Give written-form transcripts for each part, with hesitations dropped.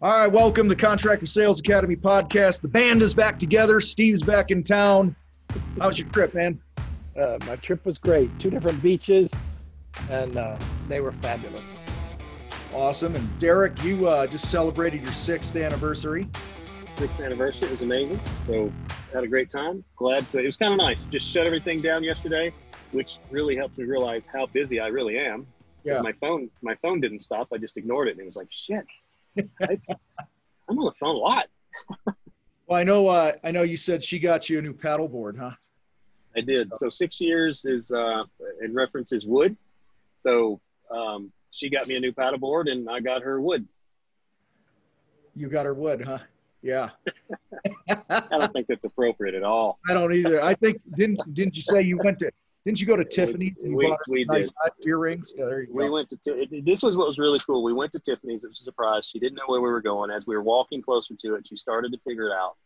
All right, welcome to the Contractor Sales Academy podcast. The band is back together. Steve's back in town. How's your trip, man? My trip was great. 2 different beaches, and they were fabulous. Awesome. And Derek, you just celebrated your 6th anniversary. 6th anniversary. It was amazing. So had a great time. Glad to, it was kind of nice. Just shut everything down yesterday, which really helped me realize how busy I really am. Yeah. My phone didn't stop. I just ignored it. And it was like, shit, I'm on the phone a lot. Well, I know you said she got you a new paddle board, huh? I did. So 6 years is, in reference is wood. So she got me a new paddle board and I got her wood. You got her wood, huh? Yeah. I don't think that's appropriate at all. I don't either. I think, didn't you say you didn't you go to Tiffany's and you bought we nice did. earrings? Yeah, there you go. We went to, this was what was really cool. We went to Tiffany's. It was a surprise. She didn't know where we were going. As we were walking closer to it, she started to figure it out.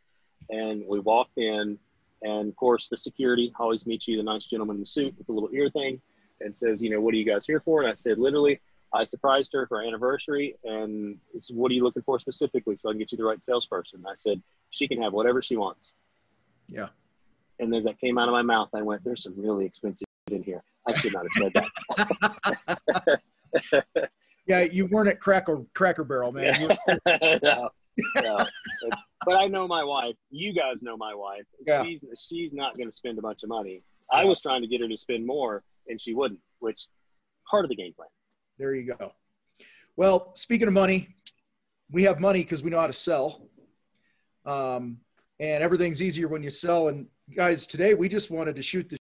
And we walked in, and of course, the security always meets you, the nice gentleman in the suit with the little ear thing, and says, what are you guys here for? And I said, literally, I surprised her for our anniversary, and he said, what are you looking for specifically so I can get you the right salesperson? I said, she can have whatever she wants. Yeah. And as that came out of my mouth, I went, there's some really expensive in here. I should not have said that. Yeah, you weren't at Cracker Barrel, man. No. But I know my wife. You guys know my wife. Yeah. She's not going to spend a bunch of money. I was trying to get her to spend more, and she wouldn't, which part of the game plan. There you go. Well, speaking of money, we have money because we know how to sell. And everything's easier when you sell. And guys, today we just wanted to shoot the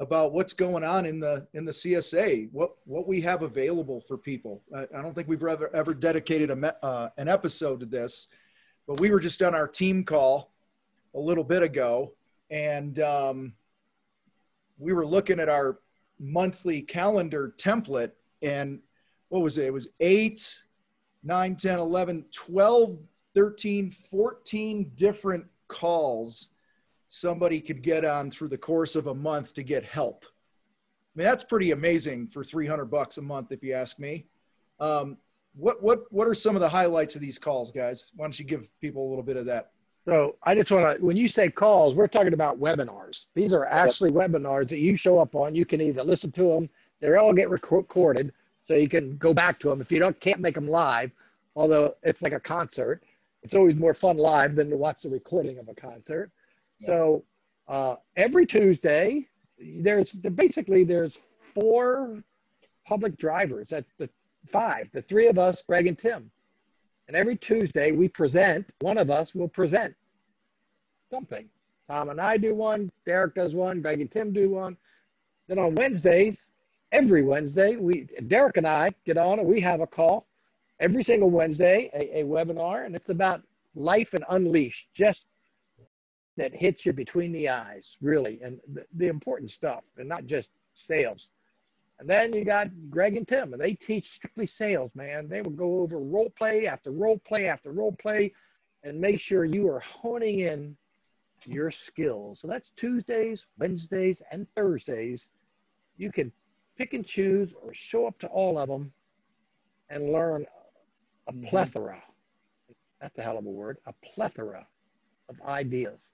about what's going on in the CSA, what we have available for people. I don't think we've ever dedicated an episode to this, but we were just on our team call a little bit ago, and we were looking at our monthly calendar template, and what was it? It was 8, 9, 10, 11, 12, 13, 14 different calls somebody could get on through the course of a month to get help. I mean, that's pretty amazing for $300 a month, if you ask me. What are some of the highlights of these calls, guys? Why don't you give people a little bit of that? So I just want to, when you say calls, we're talking about webinars. These are actually webinars that you show up on. You can either listen to them. They all get recorded, so you can go back to them. If you can't make them live, although it's like a concert, it's always more fun live than to watch the recording of a concert. So every Tuesday, there's 4 public drivers. That's the 5, the 3 of us, Greg and Tim. And every Tuesday we present, one of us will present something. Tom and I do one, Derek does one, Greg and Tim do one. Then on Wednesdays, every Wednesday, Derek and I get on and we have a call every single Wednesday, a webinar, and it's about life and unleash, just that hits you between the eyes, really, and the important stuff, and not just sales. And then you got Greg and Tim, and they teach strictly sales, man. They will go over role play after role play after role play and make sure you are honing in your skills. So that's Tuesdays, Wednesdays, and Thursdays. You can pick and choose or show up to all of them and learn a plethora. That's a hell of a word, a plethora of ideas.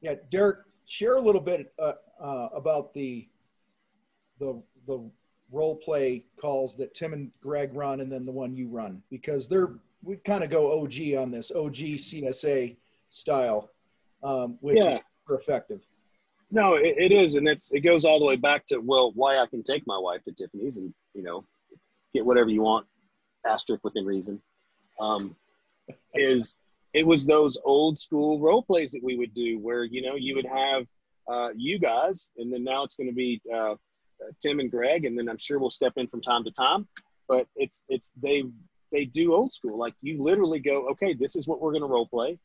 Yeah, Derek, share a little bit about the role play calls that Tim and Greg run, and then the one you run, because we kind of go OG on this, OG CSA style, which is super effective. No, it is, and it goes all the way back to, why I can take my wife to Tiffany's and get whatever you want, asterisk within reason. It was those old school role plays that we would do where, you would have you guys, and then now it's going to be Tim and Greg, and then I'm sure we'll step in from time to time, but they do old school. Like, you literally go, okay, this is what we're going to role play.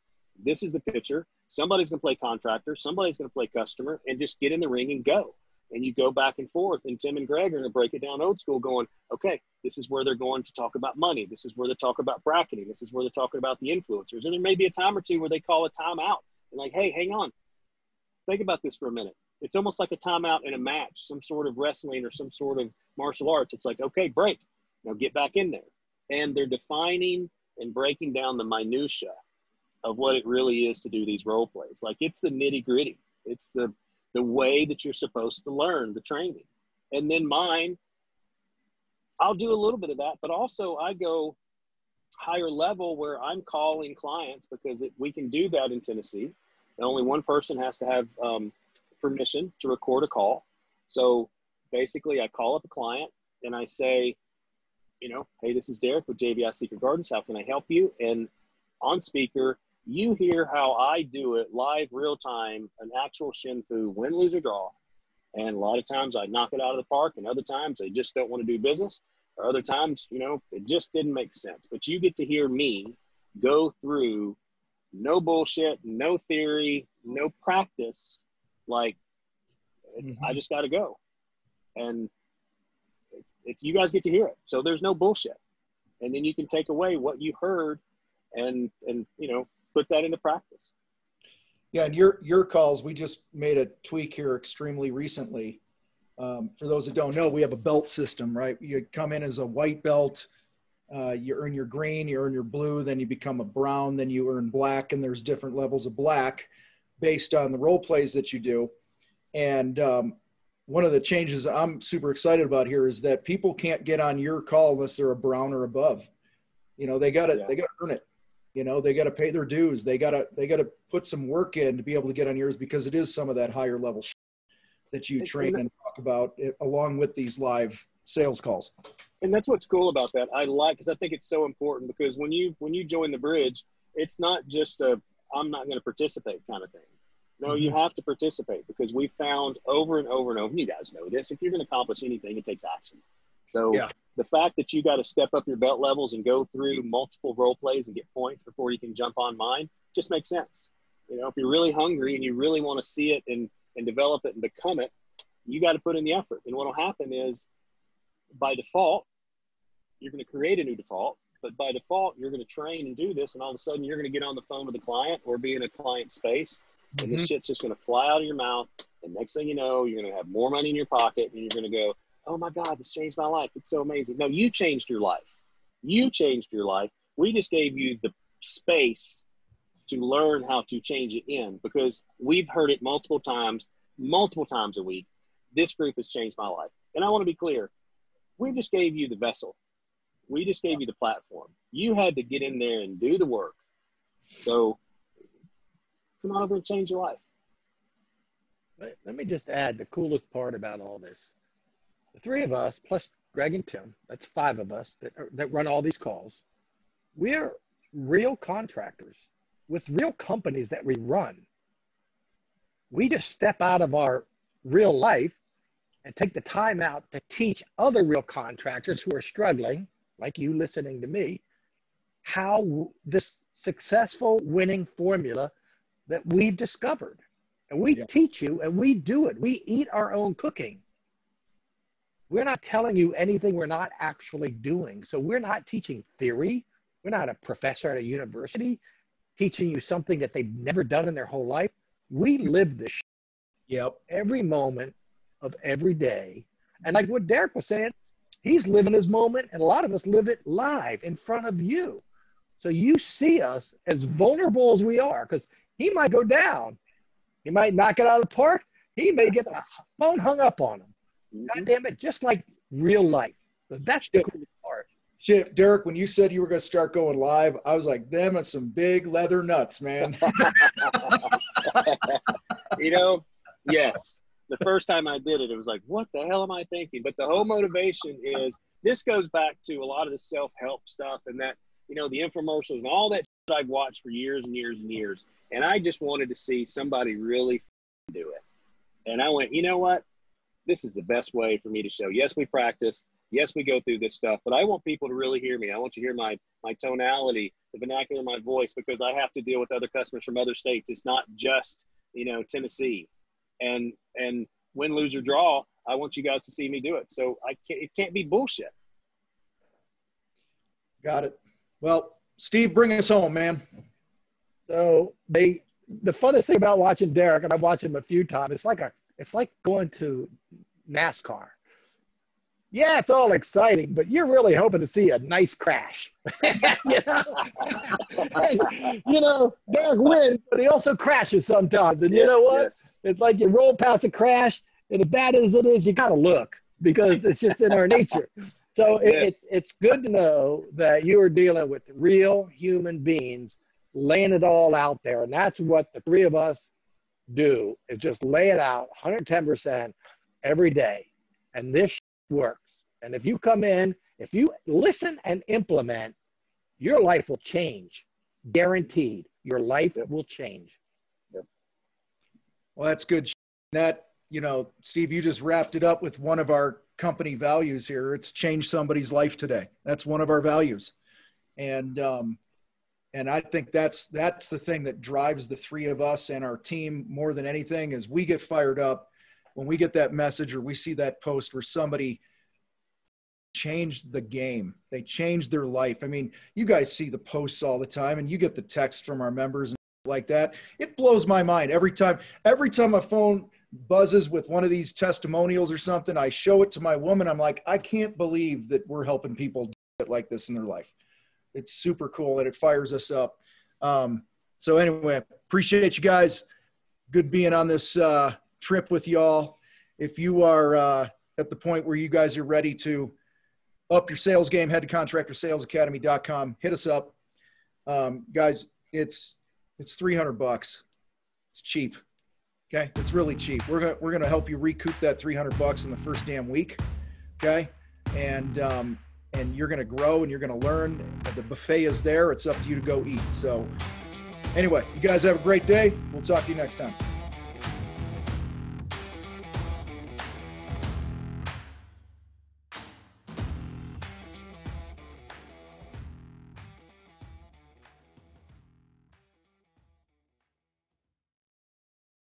This is the picture. Somebody's going to play contractor. Somebody's going to play customer, and just get in the ring and go. And you go back and forth, and Tim and Greg are going to break it down old school, going, okay, this is where they're going to talk about money. This is where they talk about bracketing. This is where they're talking about the influencers. And there may be a time or two where they call a timeout and like, hey, hang on. Think about this for a minute. It's almost like a timeout in a match, some sort of wrestling or some sort of martial arts. It's like, okay, break. Now get back in there. And they're defining and breaking down the minutia of what it really is to do these role plays. Like, it's the nitty gritty. It's the way that you're supposed to learn the training. And then mine, I'll do a little bit of that, but also I go higher level where I'm calling clients, because we can do that in Tennessee. And only one person has to have permission to record a call. So basically I call up a client and I say, hey, this is Derek with JVI Secret Gardens. How can I help you? And on speaker, you hear how I do it live, real time, an actual Shin Fu, win, lose, or draw. And a lot of times I knock it out of the park, and other times they just don't want to do business, or other times, it just didn't make sense. But you get to hear me go through no bullshit, no theory, no practice. Like, I just got to go. And it's you guys get to hear it. So there's no bullshit. And then you can take away what you heard and put that into practice. Yeah, and your calls, we just made a tweak here extremely recently. For those that don't know, we have a belt system, right? You come in as a white belt, you earn your green, you earn your blue, then you become a brown, then you earn black, and there's different levels of black based on the role plays that you do. And one of the changes I'm super excited about here is that people can't get on your call unless they're a brown or above. They gotta earn it. They got to pay their dues. They got to put some work in to be able to get on yours, because it is some of that higher level that you train and talk about along with these live sales calls. And that's what's cool about that. Because I think it's so important, because when you join the bridge, it's not just I'm not going to participate kind of thing. No, you have to participate, because we found over and over and over, and you guys know this, if you're going to accomplish anything, it takes action. So the fact that you got to step up your belt levels and go through multiple role plays and get points before you can jump on mine just makes sense. If you're really hungry and you really want to see it and develop it and become it, you got to put in the effort. And what will happen is, by default, you're going to create a new default, but by default, you're going to train and do this. And all of a sudden you're going to get on the phone with a client or be in a client space, and this shit's just going to fly out of your mouth. And next thing you know, you're going to have more money in your pocket, and you're going to go, oh my God, this changed my life. It's so amazing. No, you changed your life. You changed your life. We just gave you the space to learn how to change it in, because we've heard it multiple times a week. This group has changed my life. And I want to be clear. We just gave you the vessel. We just gave you the platform. You had to get in there and do the work. So come on over and change your life. Let me just add the coolest part about all this. The three of us, plus Greg and Tim, that's five of us that run all these calls. We're real contractors with real companies that we run. We just step out of our real life and take the time out to teach other real contractors who are struggling, like you listening to me, how this successful winning formula that we've discovered. And we teach you, and we do it. We eat our own cooking. We're not telling you anything we're not actually doing. So we're not teaching theory. We're not a professor at a university teaching you something that they've never done in their whole life. We live this every moment of every day. And like what Derek was saying, he's living his moment, and a lot of us live it live in front of you. So you see us as vulnerable as we are, because he might go down. He might knock it out of the park. He may get the phone hung up on him. God damn it, just like real life. So that's the cool part. Shit, Derek, when you said you were going to start going live, I was like, them are some big leather nuts, man. Yes. The first time I did it, it was like, what the hell am I thinking? But the whole motivation is, this goes back to a lot of the self-help stuff and that, the infomercials and all that shit I've watched for years and years and years. And I just wanted to see somebody really do it. And I went, you know what? This is the best way for me to show. Yes, we practice. Yes, we go through this stuff, but I want people to really hear me. I want you to hear my tonality, the vernacular of my voice, because I have to deal with other customers from other states. It's not just, Tennessee. And win, lose, or draw, I want you guys to see me do it. So it can't be bullshit. Got it. Well, Steve, bring us home, man. So the funnest thing about watching Derek, and I've watched him a few times, it's like going to NASCAR. Yeah, it's all exciting, but you're really hoping to see a nice crash. You know, Derek wins, but he also crashes sometimes. And you know what? Yes. It's like you roll past a crash, and as bad as it is, you got to look because it's just in our nature. So it's good to know that you are dealing with real human beings laying it all out there. And that's what the three of us do, is just lay it out 110% every day. And this works. And if you come in, if you listen and implement, your life will change. Guaranteed. Your life will change. Well, that's good. That, Steve, you just wrapped it up with one of our company values here. It's change somebody's life today. That's one of our values. And I think that's the thing that drives the three of us and our team more than anything, is we get fired up when we get that message or we see that post where somebody changed the game. They changed their life. I mean, you guys see the posts all the time and you get the text from our members and like that. It blows my mind every time my phone buzzes with one of these testimonials or something. I show it to my woman. I'm like, I can't believe that we're helping people do it like this in their life. It's super cool and it fires us up. So anyway, appreciate you guys. Good being on this trip with y'all. If you are at the point where you guys are ready to up your sales game, head to contractorsalesacademy.com. Hit us up. Guys, it's $300. It's cheap. Okay. It's really cheap. We're going to help you recoup that $300 in the first damn week. Okay. And you're going to grow and you're going to learn. The buffet is there. It's up to you to go eat. So anyway, you guys have a great day. We'll talk to you next time.